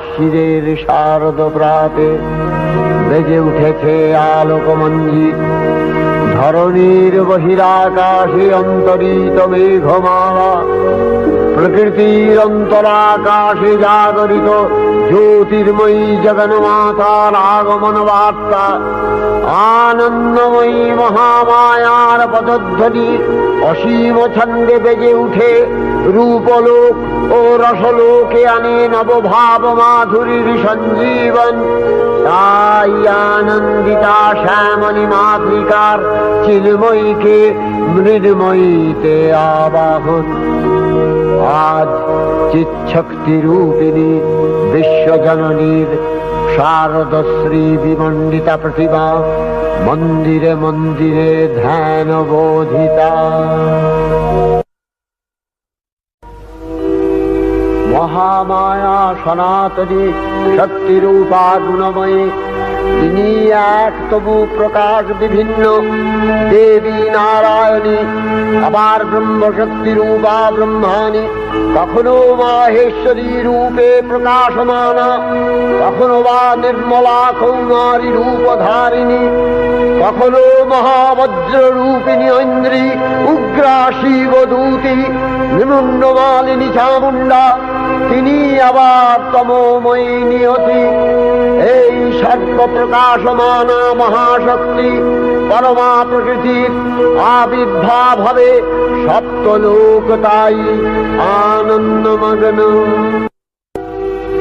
শিরের শারদ প্রাতে বেজে উঠেছে আলোকমঞ্জিত। ধরণীর বহিরাকাশে অন্তরিত মেঘমালা, প্রকৃতির অন্তরাকাশে জাগরিত জ্যোতির্ময়ী জগন্মাতার আগমন বার্তা। আনন্দময়ী মহামায়ার পদধ্বনি অসীম ছন্দে বেজে উঠে রূপলোক ও রসলোকে আনে নবভাব মাধুরীর সঞ্জীবন। তাই আনন্দিতা শ্যামলী মাতৃকার চিন্ময়ীকে মৃন্ময়ীতে আবাহন। আজ চিৎশক্তি রূপিণী বিশ্বজননীর শারদশ্রী বিমণ্ডিতা প্রতিমা মন্দিরে মন্দিরে ধ্যান বোধিতা। মহামায়া সনাতনী শক্তিরূপা গুণময়ী, তিনি এক তবু প্রকাশ বিভিন্ন দেবী নারায়ণী, আবার ব্রহ্মশক্তি রূপা ব্রহ্মাণী, কখনো মাহেশ্বরী রূপে প্রকাশমানা, কখনো বা নির্মলা কৌমারী রূপধারিণী, কখনো মহাবজ্র রূপিণী ঐন্দ্রী, উগ্রা শিবদূতী, নিমুন্নমালিনী চামুণ্ডা, তিনি আবার তমোময়ী নিয়তি। এই সর্বপ্রকাশমানা মহাশক্তি পরমা প্রকৃতির আবির্ভাব হবে সপ্তলোক তাই আনন্দমগ্ন।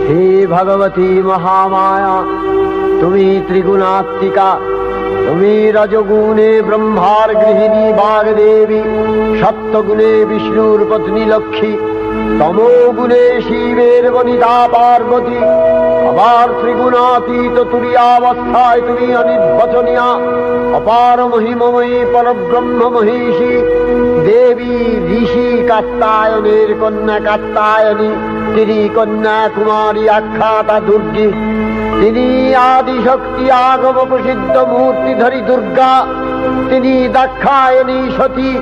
হে ভগবতী মহামায়া, তুমি ত্রিগুণাত্মিকা, তুমি রজগুণে ব্রহ্মার গৃহিণী বাগদেবী, সত্যগুণে বিষ্ণুর পত্নী লক্ষ্মী, তমোগুণে শিবের বনিতা পার্বতী, আবার ত্রিগুণাতীত তুরীয়াবস্থায় তুমি অনির্বচনীয়া অপার মহিমময়ী পরব্রহ্ম মহিষী দেবী। ঋষি কাত্যায়নের কন্যা কাত্যায়নী, তিনি কন্যা কুমারী আখ্যাতা দুর্গী, তিনি আদিশক্তি আগম প্রসিদ্ধ মূর্তিধরী দুর্গা, তিনি দাক্ষায়ণী সতী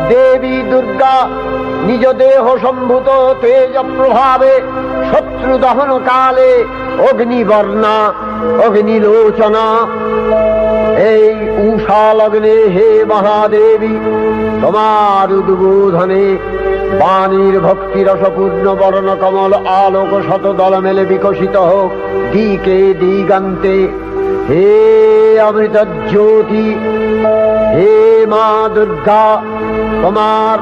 দেবী দুর্গা। নিজ দেহ সম্ভূত তেজ প্রভাবে শত্রু দহন কালে অগ্নিবর্ণা অগ্নিলোচনা। এই উষা লগ্নে হে মহাদেবী, তোমার উদ্বোধনে বাণীর ভক্তি রসপূর্ণ বর্ণ কমল আলোক শত দল মেলে বিকশিত হোক দিকে দিগান্তে। হে অমৃত জ্যোতি, হে মা দুর্গা, তোমার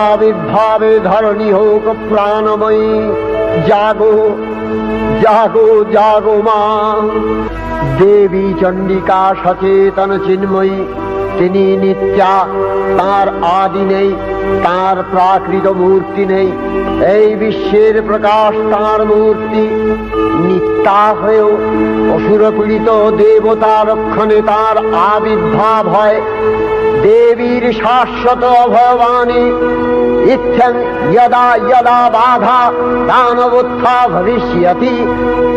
আবির্ভাবে ধরণী হোক প্রাণময়ী। জাগো জাগো জাগো মা। দেবী চণ্ডিকা সচেতন চিন্ময়ী, তিনি নিত্যা, তার আদি নেই, তার প্রাকৃত মূর্তি নেই। এই বিশ্বের প্রকাশ তার মূর্তি। নিত্যা হয়েও অসুরপীড়িত দেবতা রক্ষণে তার আবির্ভাব হয়। দেবীর শাশ্বত অভয়বাণী ইত্যং যদা যদা বাধা দানবোত্থা ভবিষ্যতি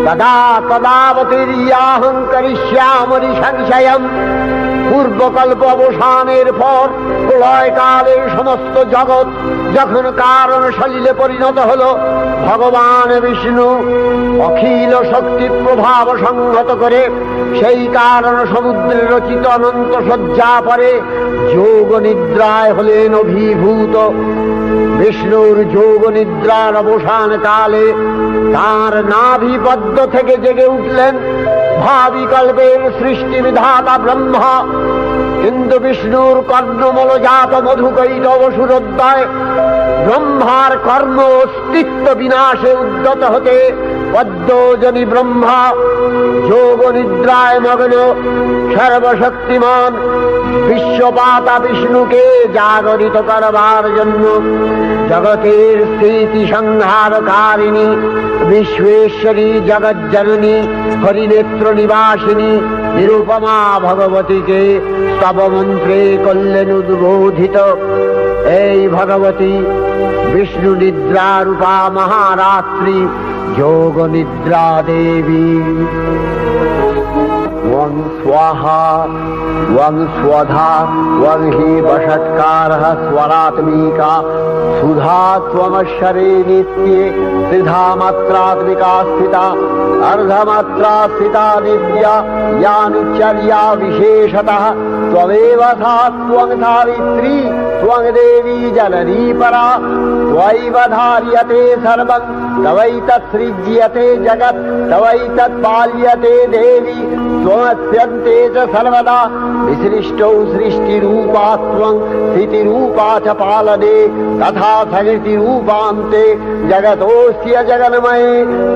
তদা তদাবতীর্যাহং করিষ্যামি সংশয়ম। পূর্বকল্প অবসানের পর প্রলয়কালে সমস্ত জগৎ যখন কারণ সলিলে পরিণত হল, ভগবান বিষ্ণু অখিল শক্তি প্রভাব সংহত করে সেই কারণ সমুদ্রে রচিত অনন্ত শয্যা পরে যোগ নিদ্রায় হলেন অভিভূত। বিষ্ণুর যোগ নিদ্রার অবসান কালে তার নাভিপদ্ম থেকে জেগে উঠলেন ভাবিকল্পের সৃষ্টি বিধাতা ব্রহ্মা। কিন্তু বিষ্ণুর কর্ণমলজাত মধুকৈটব সুরোদ্দয় ব্রহ্মার কর্ম অস্তিত্ব বিনাশে উদ্যত হতে পদ্মজনী ব্রহ্মা যোগ নিদ্রায় মগ্ন সর্বশক্তিমান বিশ্বপাতা বিষ্ণুকে জাগরিত করবার জন্য জগতের স্থিতি সংহারকারিণী বিশ্বেশ্বরী জগজ্জননী হরিনেত্র নিবাসিনী নিরুপমা ভগবতীকে স্তবমন্ত্রে করলেন উদ্বোধিত। এই ভগবতী বিষ্ণু নিদ্রা রূপা মহারাত্রি যোগ নিদ্রা দেবী। त्वं स्वाहा त्वं स्वधा त्वं हि वषट्कारः स्वरात्मिका सुधा त्वमक्षरे नित्ये त्रिधा मात्रात्मिका स्थिता अर्धमात्रा स्थिता दिव्या यानुचर्या विशेषतः त्वमेव सा त्वं सावित्री त्वं देवी जननी परा त्वयैव धार्यते सर्वं तवैतत्सृज्यते जगत् तवैतत्पाल्यते देवी त्वमस्यन्ते च सर्वदा विसृष्टौ सृष्टिरूपा त्वं स्थितिरूपा च पालने तथा सकृतिरूपान्ते जगतोऽस्य जगन्मये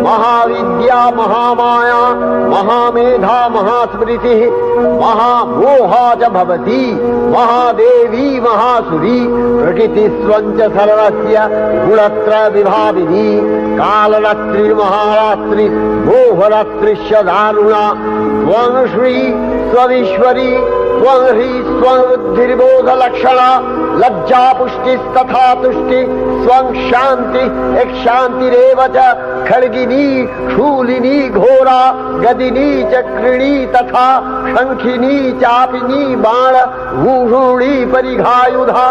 महाविद्या महामाया महामेधा महास्मृतिः महामोहा च भवति महादेवी महासुरी प्रकृतिस्त्वं च सर्वस्य गुणत्रय विभाविनी कालरात्रिर्महारात्रि मोहरात्रिश्च दारुणा त्वं श्री स्वमीश्वरी त्वं ह्री स्वबुद्धिर्बोधलक्षणा लज्जा पुष्टिस्तथा तुष्टि स्वं शान्ति एक शान्तिरेव च खड्गिनी शूलिनी घोरा गदिनी चक्रिणी तथा शंखिनी चापिनी बाण भूषुणी परिघायुधा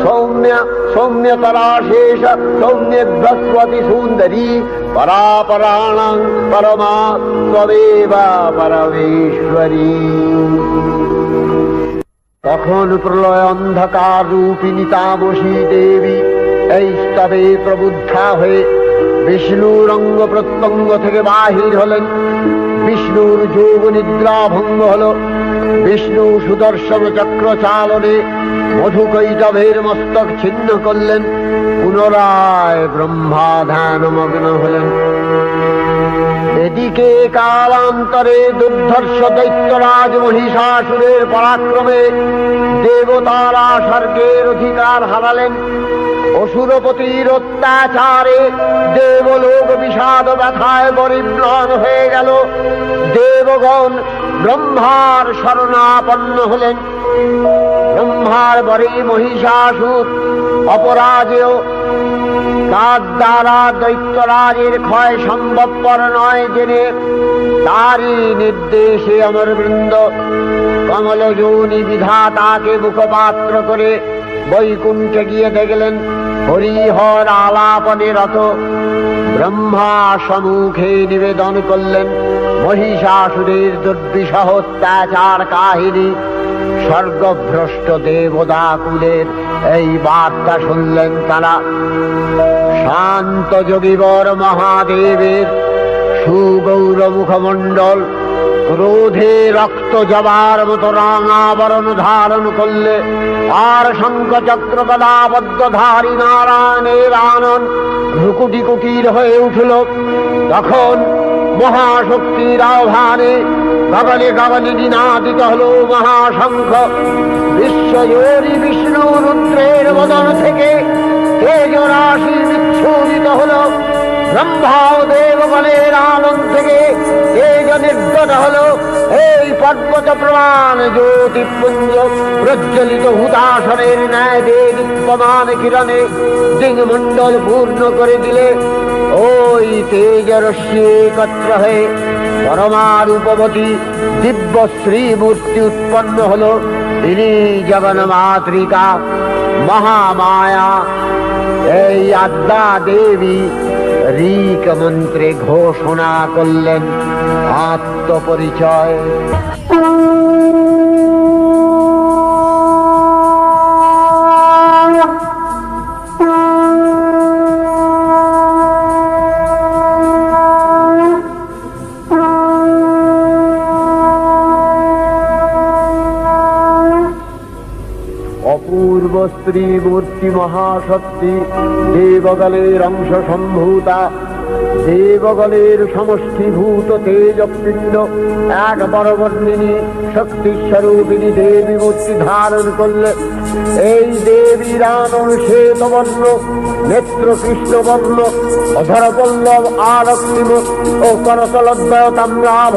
सौम्य सौम्यतराशेष सौम्य बृहस्पति सुंदरी परापराणां परमा त्वमेव परमेश्वरी। তখন প্রলয় অন্ধকার রূপিণী তামসী দেবী এই স্তবে প্রবুদ্ধা হয়ে বিষ্ণুর অঙ্গ প্রত্যঙ্গ থেকে বাহির হলেন। বিষ্ণুর যোগ নিদ্রা ভঙ্গ হল। বিষ্ণু সুদর্শন চক্র চালনে মধুকৈটভের মস্তক ছিন্ন করলেন। পুনরায় ব্রহ্মা ধ্যানমগ্ন হলেন। এদিকে কালান্তরে দুর্ধর্ষ দৈত্যরাজ মহিষাসুরের পরাক্রমে দেবতারা স্বর্গের অধিকার হারালেন। অসুরপতির অত্যাচারে দেবলোক বিষাদ ব্যথায় পরিম্লান হয়ে গেল। দেবগণ ব্রহ্মার শরণাপন্ন হলেন। ব্রহ্মার বরে মহিষাসুর অপরাজেয় তার দ্বারা দৈত্যরাজের ক্ষয় সম্ভবপর নয় জেনে তারই নির্দেশে অমরবৃন্দ কমলযোনি বিধাতাকে মুখপাত্র করে বৈকুণ্ঠে গিয়ে দেখলেন হরিহর আলাপনে রত। ব্রহ্মা সম্মুখে নিবেদন করলেন মহিষাসুরের দুর্বিষহ অত্যাচার কাহিনী। স্বর্গভ্রষ্ট দেবদাকুলের এই বার্তা শুনলেন তারা। শান্ত যোগীবর মহাদেবের সুগৌর মুখমণ্ডল ক্রোধে রক্ত জবার মতো রাঙাবরণ ধারণ করলে আর শঙ্খ চক্র গদাবদ্ধধারী নারায়ণের আনন ভ্রুকুটি কুটির হয়ে উঠল। তখন মহাশক্তির আহ্বানে গগনে গগনে নিনাদিত হল মহাশঙ্খ। বিশ্বজোরি বিষ্ণু রুদ্রের বদন থেকে তেজ রাশি বিচ্ছুরিত হল। ব্রহ্মা ও দেবগণের আনন্দ থেকে তেজ নির্গত হল। এই পর্বত প্রমাণ জ্যোতিপুঞ্জ প্রজ্বলিত হুতাসনের ন্যায় দীপ্যমান কিরণে দিংমণ্ডল পূর্ণ করে দিলে ওই তেজ রশ্মি একত্র হয়ে পরমারূপবতী দিব্য শ্রীমূর্তি উৎপন্ন হল। তিনি জগন্মাতৃকা মহামায়া। এই আদ্যা দেবী ঋক মন্ত্রে ঘোষণা করলেন আত্মপরিচয়। অপূর্ব স্ত্রী মূর্তি মহাশক্তি দেবগণের অংশ সম্ভূতা। দেবগণের সমষ্টিভূত তেজপিণ্ড এক বরবর্ণিনী শক্তিস্বরূপিণী দেবী মূর্তি ধারণ করলে এই দেবীর আনন শ্বেতবর্ণ, নেত্র কৃষ্ণবর্ণ, অধরপল্লব আরক্তিম ও করতলদ্বয় তাম্রাভ।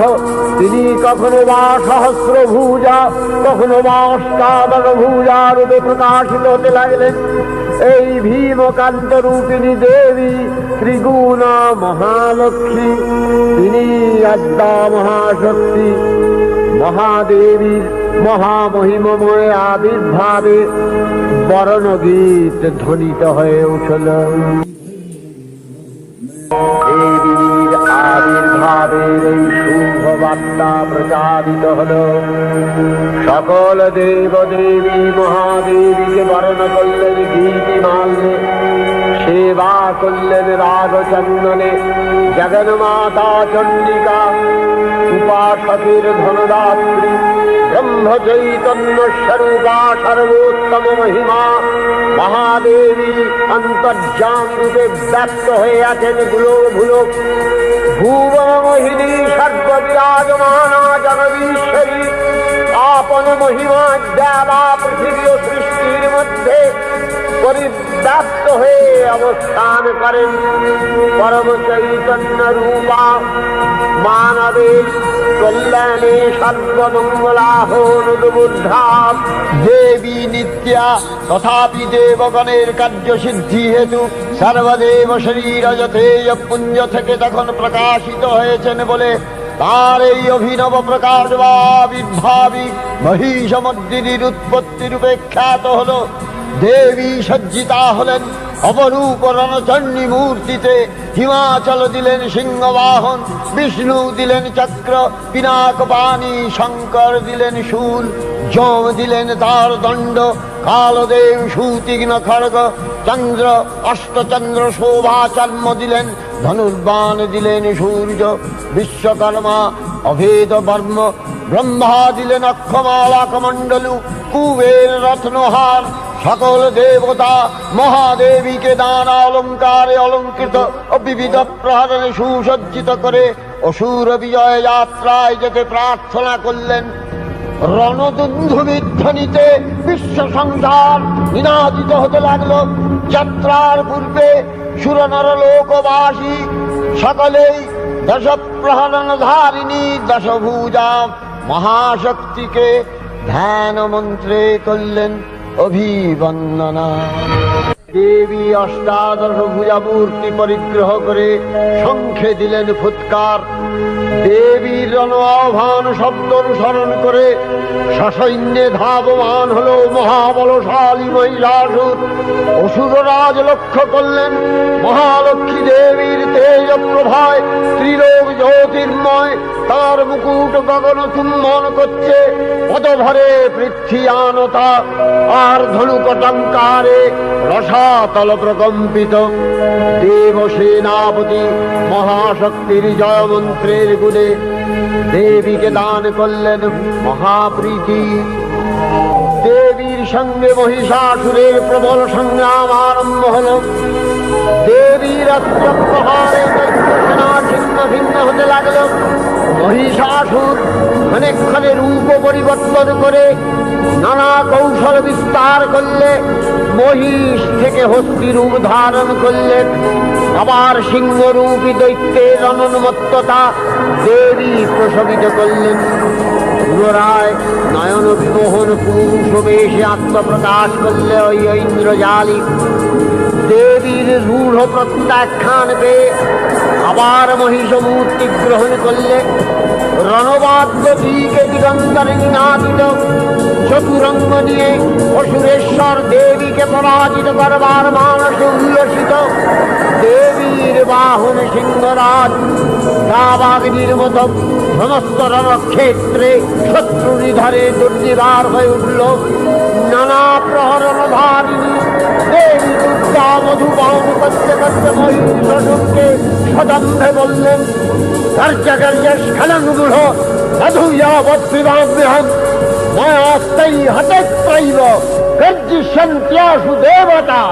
তিনি কখনো বা সহস্র ভুজা কখনো বা অষ্টাদশ ভুজা রূপে প্রকাশিত হতে লাগলেন। এই ভীমকান্ত রূপিণী দেবী ত্রিগুণা মহালক্ষ্মী। তিনি আদ্যা মহাশক্তি মহাদেবীর মহামহিমময় আবির্ভাবে বরণগীত ধ্বনিত হয়ে উঠল। দেবীর আবির্ভাবের এই শুভ বার্তা প্রচারিত হল। সকল দেব দেবী মহাদেবীকে বরণ করলেন গীতিমাল্যে, সেবা করলেন রাগচন্দনে। জগন্মাতা চণ্ডিকা উপাসকের ধনদাত্রী, ব্রহ্ম চৈতন্য স্বরূপা সর্বোত্তম মহিমা মহাদেবী অন্তর্যামী রূপে ব্যক্ত হয়ে আছেন গুলো ভুবন মোহিনী সর্ববিরাজমানা জগদীশ্বরী আপন মহিমা দেবা পৃথিবী ও সৃষ্টির মধ্যে পরিব্যাপ্ত হয়ে অবস্থান করেন। পরম চৈতন্য রূপা মানবের কল্যাণে সর্বমঙ্গলাহনুদ্বুদ্ধা দেবী নিত্যা, তথাপি দেবগণের কার্যসিদ্ধি হেতু সর্বদেব শরীর যথেয় পুঞ্জ থেকে তখন প্রকাশিত হয়েছেন বলে তার এই অভিনব প্রকাশ বা আবির্ভাবী মহিষমর্দিনীর উৎপত্তি রূপে খ্যাত হল। দেবী সজ্জিতা হলেন অপরূপ রণচণ্ডী মূর্তিতে। হিমাচল দিলেন সিংহবাহন, বিষ্ণু দিলেন চক্র পিনাক পানি, শঙ্কর দিলেন শূল, যম দিলেন তার দণ্ড, কালদেব সুতীক্ষ্ণ খড়গ, চন্দ্র অষ্টচন্দ্র শোভা চর্ম দিলেন, ধনুর্বাণ দিলেন সূর্য, বিশ্বকর্মা অভেদ বর্ম, ব্রহ্মা দিলেন অক্ষমালা কমণ্ডলু, কুবের রত্নহার। সকল দেবতা মহাদেবীকে নানা অলঙ্কারে অলঙ্কৃত ও বিবিধ প্রহরণে সুসজ্জিত করে অসুর বিজয় যাত্রায় যেতে প্রার্থনা করলেন। রণদুন্ধুবির ধ্বনিতে বিশ্ব সংসার নিনাদিত হতে লাগলো। যাত্রার পূর্বে সুরনর লোকবাসী সকলেই দশ প্রহরণ ধারিণী দশভুজা মহাশক্তিকে ধ্যান মন্ত্রে করলেন অভিবন্দনা। দেবী অষ্টাদশ ভুজা মূর্তি পরিগ্রহ করে শঙ্খে দিলেন ফুৎকার। দেবীর রণ আহ্বান শব্দ অনুসরণ করে সসৈন্যে ধাবমান হল মহাবলশালী মহিষাসুর। অসুররাজ লক্ষ্য করলেন মহালক্ষ্মী দেবীর তেজ প্রভায় ত্রিলোক জ্যোতির্ময়, তার মুকুট গগন চুম্বন করছে, পদভরে পৃথ্বীয়ানতা আর ধনুকটঙ্কারে রসাতল প্রকম্পিত। দেব সেনাপতি মহাশক্তির জয় মন্ত্রের গুণে দেবীকে দান করলেন মহাপ্রীতি। দেবীর সঙ্গে মহিষাসুরের প্রবল সংগ্রাম আরম্ভ হল। দেবীর অস্ত্র প্রহারে সেনা ছিন্ন ভিন্ন হতে লাগল। মহিষাসুর ক্ষণে রূপ পরিবর্তন করে নানা কৌশল বিস্তার করলে মহিষ থেকে হস্তি রূপ ধারণ করলেন। আবার সিংহরূপী দৈত্যের অনুন্মত্ততা দেবী প্রশমিত করলেন। পুনরায় নয়ন বিমোহন পুরুষ বেশে আত্মপ্রকাশ করলে ওই ইন্দ্রজালী। দেবীর রূঢ় প্রত্যাখ্যান পেয়ে আবার মহিষ মূর্তি গ্রহণ করলে। রণবাদ্য দিকে দিগন্তরে নিনাদিত চতুরঙ্গ নিয়ে অসুরেশ্বর দেবীকে পরাজিত করবার মানসে উল্লসিত। দেবীর বাহন সিংহরাজ দাবাগ্নির মতো সমস্ত রণক্ষেত্রে শত্রু নিধরে দুর্নিবার হয়ে উঠল। নানা প্রহরণ ধারিণী দেবী দুর্গা মধুপান করতে করতে মহিষাসুরকে সদম্ভে বললেন, কার্যকার্য স্খলন গূঢ় সাধুয়াবৎবিবাহ্যহম ময়াস্তাই হতত্রৈব গর্জিষ্যন্ত্যাসু দেবতা।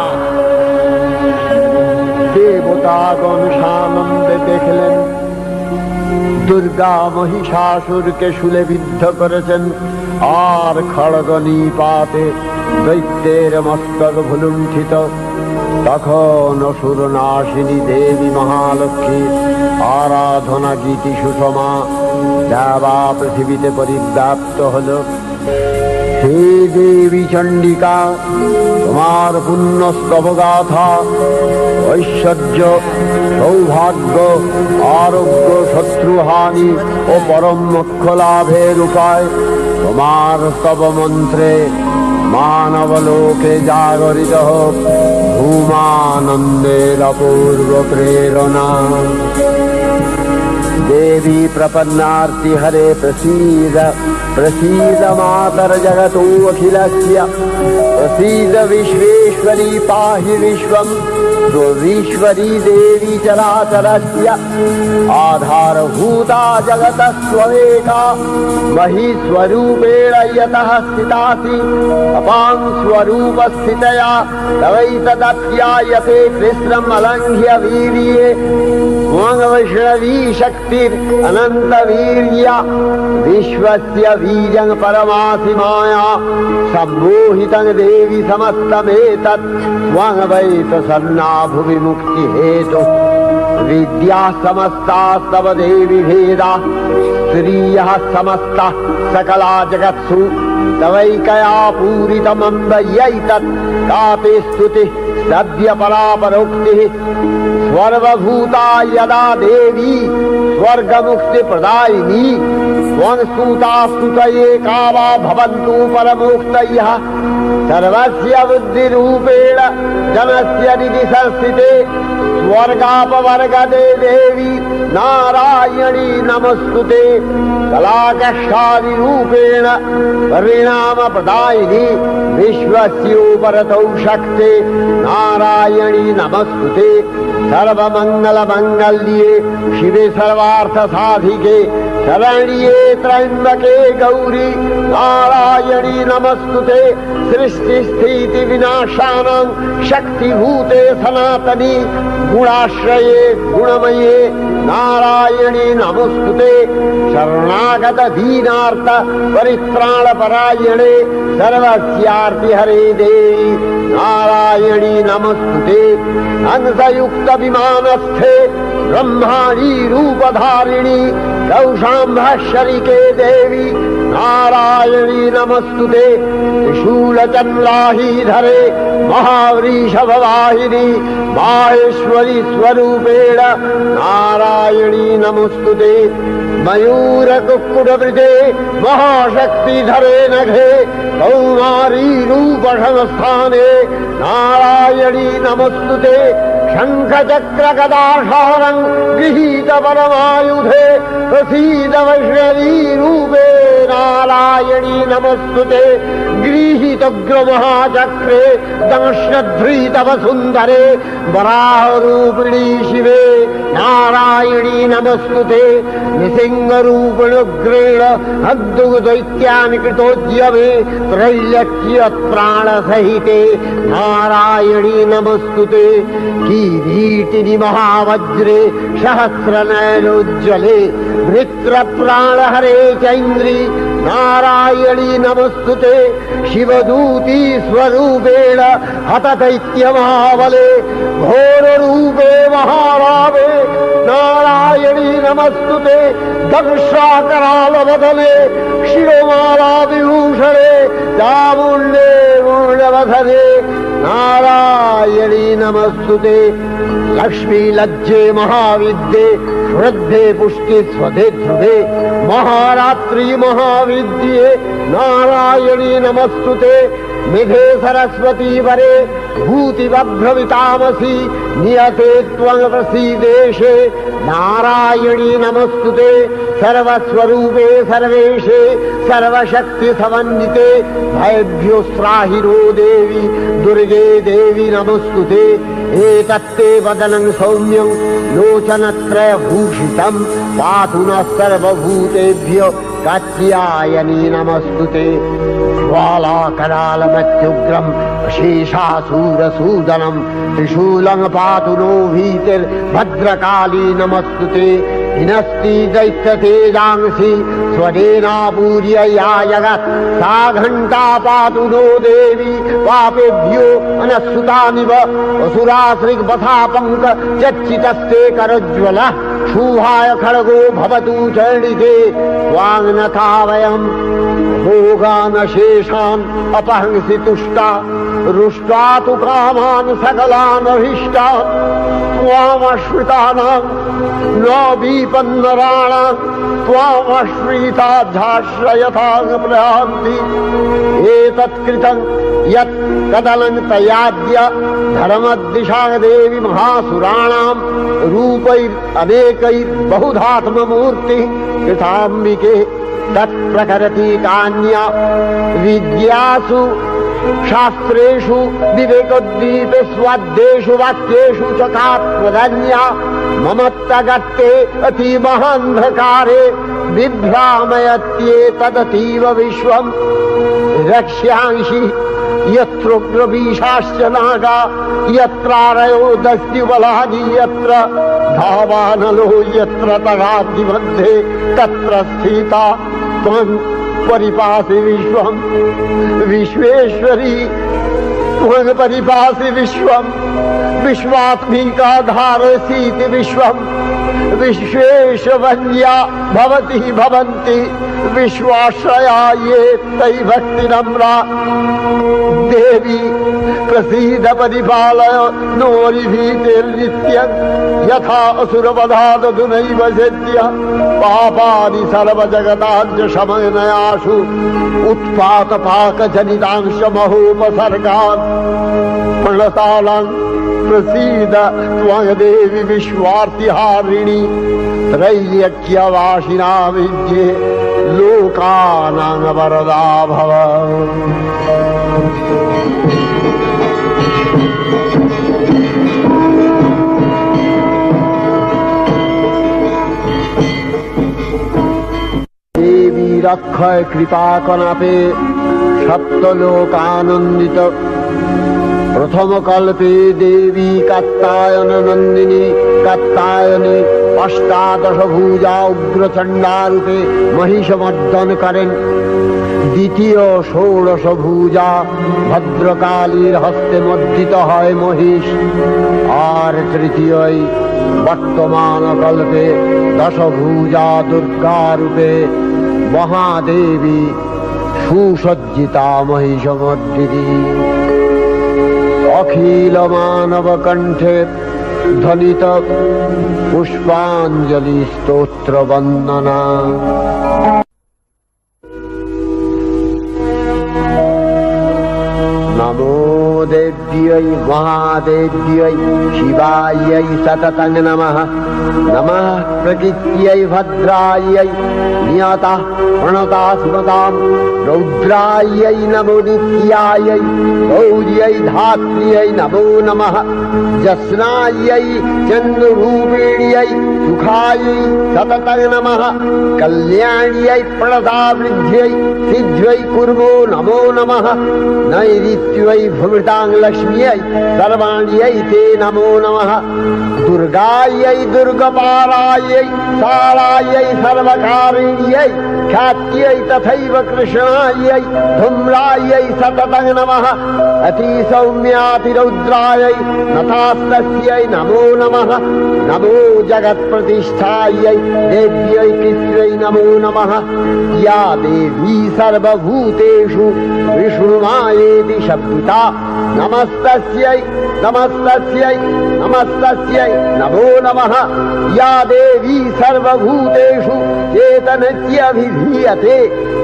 দেবতাগণ সানন্দে দেখলেন দুর্গা মহিষাসুরকে শুলে বিদ্ধ করেছেন, আর খড়গ নিপাতে দৈত্যের মস্তক ভুলুণ্ঠিত। তখন অসুর নাশিনী দেবী মহালক্ষ্মী আরাধনা গীতি সুষমা দেবা পৃথিবীতে পরিব্যাপ্ত হল। हे देवी चंडिका, তোমার পুণ্যস্তব গাথা, ঐশ্বর্য, সৌভাগ্য, আরোগ্য, শত্রুহানি ও পরম মোক্ষ লাভের উপায় তোমার স্তব মন্ত্রে মানবলোকে জাগরিত হোক ভূমানন্দের অপূর্ব প্রেরণা। देवी प्रपन्नार्ति हरे प्रसीद प्रसीद मातर जगतो अखिलस्य प्रसीद विश्वेश्वरी पाहि विश्वं विश्वरी देवी चराचरस्य आधारभूता जगतस्त्वमेका महीस्वरूपेण यतः स्थितासि अपां स्वरूपस्थितया तवैतदप्यायते कृष्णम् अलङ्घ्य वीर्ये वैष्णवी शक्तिर् अनंत वीर्य विश्वस्य बीजं परमासि माया सम्मोहितं देवी समस्तमेतत् त्वं वै प्रसन्ना भुवि मुक्ति हेतु विद्या समस्तास्तव देवी भेदा स्त्रियः समस्ता सकला जगत्सु तवैकया पूरितमम्ब यैतत् कापि स्तुतिः सद्य परापरोक्तिः सर्वभूता यदा देवी स्वर्गमुक्ति प्रदायिनी त्वं स्तुता स्तुतये का वा भवन्तु परमोक्तयः सर्वस्य बुद्धिरूपेण जनस्य हृदि संस्थिते स्वर्गापवर्गदे देवी नारायणी नमस्तुते कलाकक्षादिरूपेण परिणामप्रदायिनी विश्वस्योपरतौ शक्ते नारायणी नमस्तुते सर्वमङ्गलमङ्गल्ये शिवे सर्वार्थसाधिके शरण्ये त्र्यम्बके गौरी नारायणी नमस्तुते सृष्टिस्थितिविनाशानां शक्तिभूते सनातनी गुणाश्रये गुणमये नारायणी नमस्तुते शरणागत दीनार्थ परित्राणपरायणे सर्वस्यार्ति हरे देवी नारायणी नमस्तुते हंसयुक्त विमानस्थे ब्रह्माणी रूपधारिणी कौशाम्भशरिके देवी नारायणी नमस्तुते त्रिशूलचन्द्राहीधरे महावृषभवाहिनी माहेश्वरी स्वरूपेण नारायणी नमस्तुते मयूरकुक्कुटवृते महाशक्तिधरे नघे कौमारी रूपसंस्थाने नारायणी नमस्तुते शङ्खचक्रगदाशारं गृहीत परमायुधे प्रसीद वैष्णवी रूपे नारायणी नमस्तुते गृहीतोग्रमहाचक्रे दंशध्रीतवसुन्दरे वराहरूपिणी शिवे नारायणी नमस्तुते निसिंहरूपिणुग्रेण अद्दुग्दैत्यानि कृतोद्यमे त्रैलक्ष्यप्राणसहिते नारायणी नमस्तुते किरीटिनि महावज्रे सहस्रनयनोज्ज्वले वृत्रप्राणहरे चैन्द्री नारायणी नमस्तुते शिवदूती स्वरूपेण हतदैत्यमहाबले घोररूपे महारावे नारायणी नमस्तुते दंशाकरालवदने शिरोमाला विभूषणे चामुण्डे मूलवधने नारायणी नमस्तुते लक्ष्मी लज्जे महाविद्ये श्रद्धे पुष्टि स्वधे ध्रुवे महारात्रि महाविद्ये नारायणी नमस्तुते मेघे सरस्वती वरे भूतिवभ्रमितामसि नियते त्वं प्रसीदेशे नारायणी नमस्तुते सर्वस्वरूपे सर्वेशे सर्वशक्ति समन्विते भयभ्योस्त्राहिरो देवी दुर्गे देवी नमस्तुते एतत्ते वदनं सौम्यं लोचनत्रयभूषितं पातु नः सर्वभूतेभ्यो कात्यायनी नमस्तुते ज्वालाकरालमत्युग्रं शेषासूरसूदनं त्रिशूलं पातु नो भीतिर्भद्रकाली नमस्तुते हिनस्ति दैत्यतेजांसि स्वदेनापूर्य या जगत् सा घण्टा पातु नो देवी पापेभ्यो अनस्सुतानिव असुराश्रिग्वथा चच्चितस्ते करज्वलः शूहाय खड्गो भवतु चण्डिते त्वाङ्नथा वयम् भोगान शेषान् अपहंसि तुष्टा रुष्टा तु कामान् सकलान् अभीष्टान् त्वामश्रितानां न विपन्नराणां त्वामश्रिताध्याश्रयतां प्रयान्ति एतत्कृतं यत् कदलं तयाद्य धर्मदिशा देवी महासुराणां रूपैरनेकैर्बहुधात्ममूर्तिः कृताम्बिके तत्प्रकरति कान्या विद्यासु शास्त्रेषु विवेकोद्दीपे स्वाद्येषु वाक्येषु च का प्रदन्या ममत्तगत्ते अतिमहान्धकारे बिभ्रामयत्येतदतीव विश्वम् रक्ष्यांसि यत्रोग्रवीशाश्च नागा यत्रारयो दस्युबलानि यत्र धावानलो यत्र तगाब्धिमध्ये तत्र स्थिता त्वं परिपासि विश्वं विश्वेश्वरी त्वं परिपासि विश्वं विश्वात्मिका धारसीति विश्वं विश्वेशवन्या भवति भवन्ति विश्वाश्रया ये तै भक्तिनम्रा देवी प्रसीद परिपालय नोरिभीतिर्नित्यं यथा असुरवधादधुनैव सेद्य पापानि सर्वजगताञ्च शमनयासु उत्पातपाकजनितांश महोपसर्गान् प्रणतालां प्रसीद त्वं देवी विश्वार्तिहारिणी त्रैलोक्यवासिना विद्ये लोकानां वरदा भव। देवी रक्षय कृपा कनापे सप्तलोकानंदित प्रथम कल्पे देवी कात्यायन नंदिनी कात्यायनी अष्टादश भुजा उग्रचंडा रूपे महिषमर्दन करें द्वितीय षोडश भुजा भद्रकालीर हस्ते मर्दित है महिष और तृतीय वर्तमान कल्पे दश भुजा दुर्गा रूपे महादेवी सुसज्जिता महिषमर्दिनी अखिल मानव कंठे ध्वनित पुष्पांजलि स्तोत्र वंदना। नमो देव्यै महादेव्यै शिवायै सततं नमः। नमः प्रकृत्यै भद्रायै नियतः प्रणता स्मतां रौद्रायै नमो नित्यायै गौर्यै धात्र्यै नमो नमः। जस्नायै चन्द्ररूपिण्यै सुखायै सततं नमः। कल्याण्यै प्रणतावृद्ध्यै सिद्ध्यै कुर्मो नमो नमः। नैऋत्यै भृतां लक्ष्म्यै सर्वाण्यै ते नमो नमः। दुर्गायै दुर्गपारायै शालायै सर्वकारिण्यै ख्यात्यै तथैव कृष्णायै धूम्रायै सततं नमः। अतिसौम्यातिरौद्रायै नतास्तस्यै नमो नमः। नमो जगत्प्रतिष्ठायै देव्यै कृत्यै नमो नमः। या देवी सर्वभूतेषु विष्णुमायेति शब्दिता नमस्तस्यै नमस्तस्यै नमस्तस्यै नमो नमः। या देवी सर्वभूतेषु चेतनस्यभिधीयते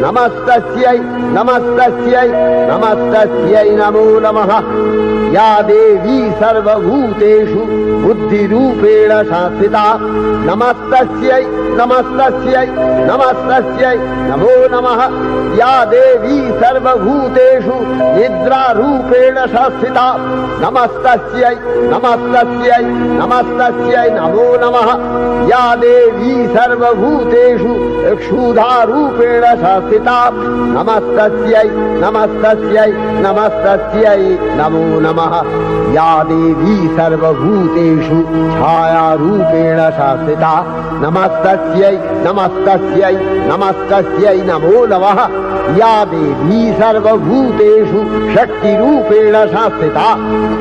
नमस्तस्यै नमस्तस्यै नमस्तस्यै नमो नमः। या देवी सर्वभूतेषु बुद्धिरूपेण संस्थिता नमस्तस्यै नमस्तस्यै नमस्तस्यै नमो नमः। या देवी सर्वभूतेषु निद्रारूपेण संस्थिता नमस्तस्यै नमस्तस्यै नमस्तस्यै नमो नमः। या देवी सर्वभूतेषु क्षुधारूपेण संस्थिता नमस्तस्यै नमस्तस्यै नमस्तस्यै नमो नमः। या देवी सर्वभूतेषु छायारूपेण संस्थिता नमस्तस्यै नमस्तस्यै नमस्तस्यै नमो नमः। या देवी सर्वभूतेषु शक्तिरूपेण रूपेण संस्थिता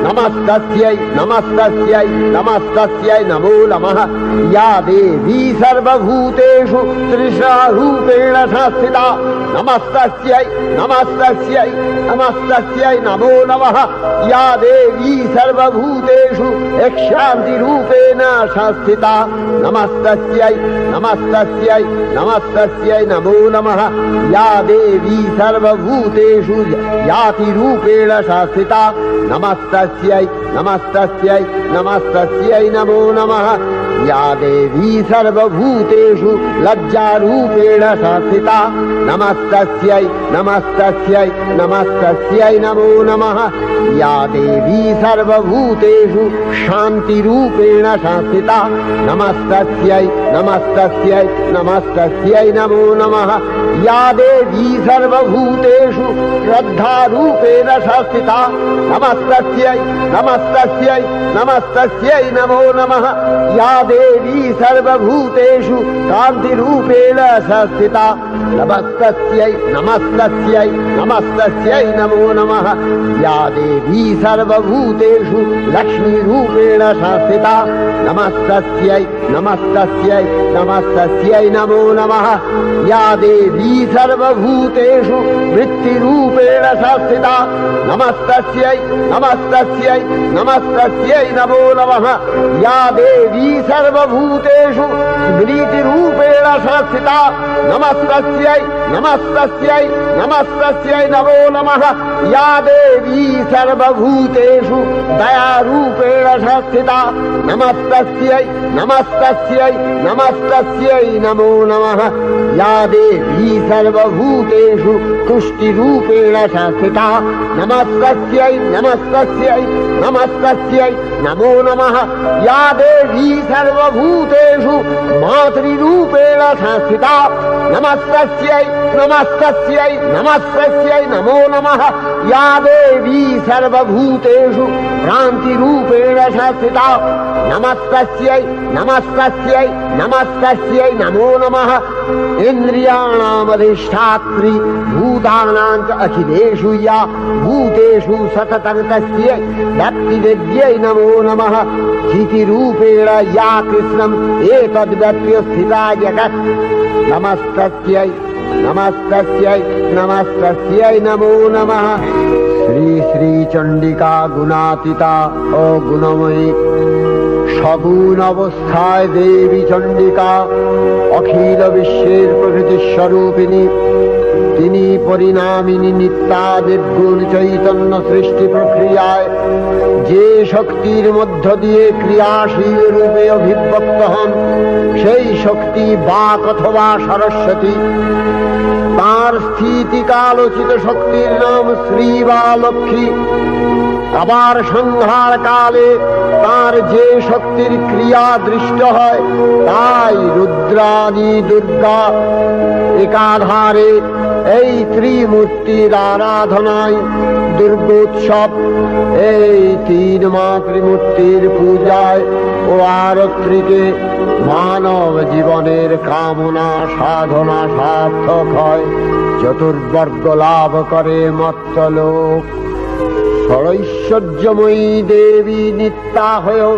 नमस्तस्यै नमस्तस्यै नमस्तस्यै नमो नमः या देवी सर्वभूतेषु तृष्णारूपेण संस्थिता नमस्तस्यै नमस्तस्यै नमस्तस्यै नमो नमः या देवी सर्वभूतेषु शान्तिरूपेण संस्थिता नमस्तस्यै नमस्तस्यै नमस्तस्यै नमो नमः या देवी सर्वभूतेषु यातिरूपेण संस्थिता नमस्तस्यै नमस्तस्यै नमस्तस्यै नमो नमः या देवी सर्वभूतेषु लज्जारूपेण संस्थिता नमस्तस्यै नमस्तस्यै नमस्तस्यै नमो नमः या देवी सर्वभूतेषु शान्तिरूपेण संस्थिता नमस्तस्यै नमस्तस्यै नमस्तस्यै नमो नमः या देवी सर्वभूतेषु श्रद्धारूपेण संस्थिता नमस्तस्यै नमस्तस्यै नमस्तस्यै नमो नमः या देवी सर्वभूतेषु कान्तिरूपेण संस्थिता नमस्तस्यै नमस्तस्यै नमस्तस्यै नमो नमः या देवी सर्वभूतेषु लक्ष्मीरूपेण संस्थिता नमस्तस्यै नमस्तस्यै नमस्तस्यै नमो नमः या देवी सर्वभूतेषु वृत्तिरूपेण संस्थिता नमस्तस्यै नमस्तस्यै नमस्तस्यै नमो नमः या देवी सर्वभूतेषु स्मृतिरूपेण संस्थिता नमस्तस्यै नमस्तस्यै नमस्तस्यै नमो नमः या देवी सर्वभूतेषु दयारूपेण संस्थिता नमस्तस्यै नमस्तस्यै नमस्तस्यै नमो नमः या देवी सर्वभूतेषु तुष्टिरूपेण संस्थिता नमस्तस्यै नमस्तस्यै नमस्तस्यै नमो नमः या देवी सर्वभूतेषु मातृरूपेण संस्थिता नमस्तस्यै नमस्तस्यै नमस्तस्यै नमो नमः या देवी सर्वभूतेषु भ्रान्तिरूपेण संस्थिता नमस्तस्यै नमस्तस्यै नमस्तस्यै नमो नमः इन्द्रियाणामधिष्ठात्री भूतानां च अखिलेषु या भूतेषु सततं तस्यै भक्तिदेव्यै नमो नमः स्थितिरूपेण या कृष्णम् एतद्व्यप्य स्थिता जगत् नमस्तस्यै नमस्तस्यै नमस्तस्यै नमो नमः श्री श्री चंडिका गुणातीता ओ गुणमयी सगुण अवस्थाय देवी चंडिका अखिल विश्वेर प्रकृति स्वरूपिणी তিনি পরিণামিনী নিত্যা নির্গুণ চৈতন্য সৃষ্টি প্রক্রিয়ায় যে শক্তির মধ্য দিয়ে ক্রিয়াশীল রূপে অভিব্যক্ত হন সেই শক্তি বাক অথবা সরস্বতী। তার স্থিতিকালোচিত শক্তির নাম শ্রী বা লক্ষ্মী। আবার সংহার কালে তার যে শক্তির ক্রিয়া দৃষ্ট হয় তাই রুদ্রাণী দুর্গা। একাধারে এই ত্রিমূর্তির আরাধনায় দুর্গোৎসব, এই তিন মাতৃমূর্তির পূজায় ও আরত্রিকে মানব জীবনের কামনা সাধনা সার্থক হয়, চতুর্বর্গ লাভ করে মর্ত্যলোক। ষড়ৈশ্বর্যময়ী দেবী নিত্যা হয়েও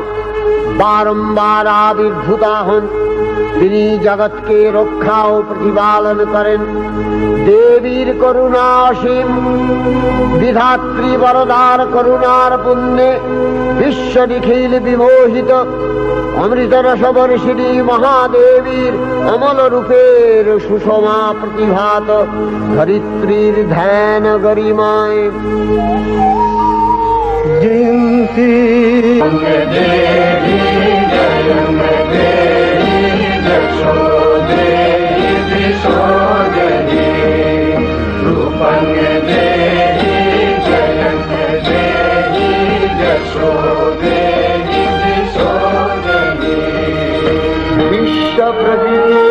বারম্বার আবির্ভূতা হন। তিনি জগৎকে রক্ষা ও প্রতিপালন করেন। দেবীর করুণা অসীম। বিধাত্রী বরদার করুণার পুণ্যে বিশ্ব নিখিল বিমোহিত। অমৃত রসবর্ষিণী মহাদেবীর অমল রূপের সুষমা প্রতিভাত ধরিত্রীর ধ্যান গরিমায় জয়ন্তী দেবী বিশ্ব প্রকৃতি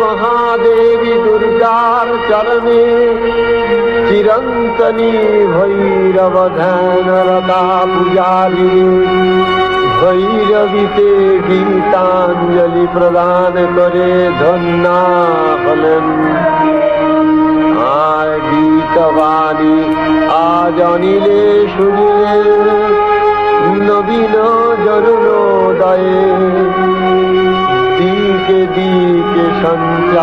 মহাদেবী দুর্গার চরণে চিরন্তনী ভৈরব ধ্যানরতা পূজারী ভৈরবীতে গীতাঞ্জলি প্রদান করে ধন্যা হলেন। আর গীত বাণী আজ অনিলে শুনিলে নবীন জরুণোদয়ে দিকে দিকে সঞ্চারিত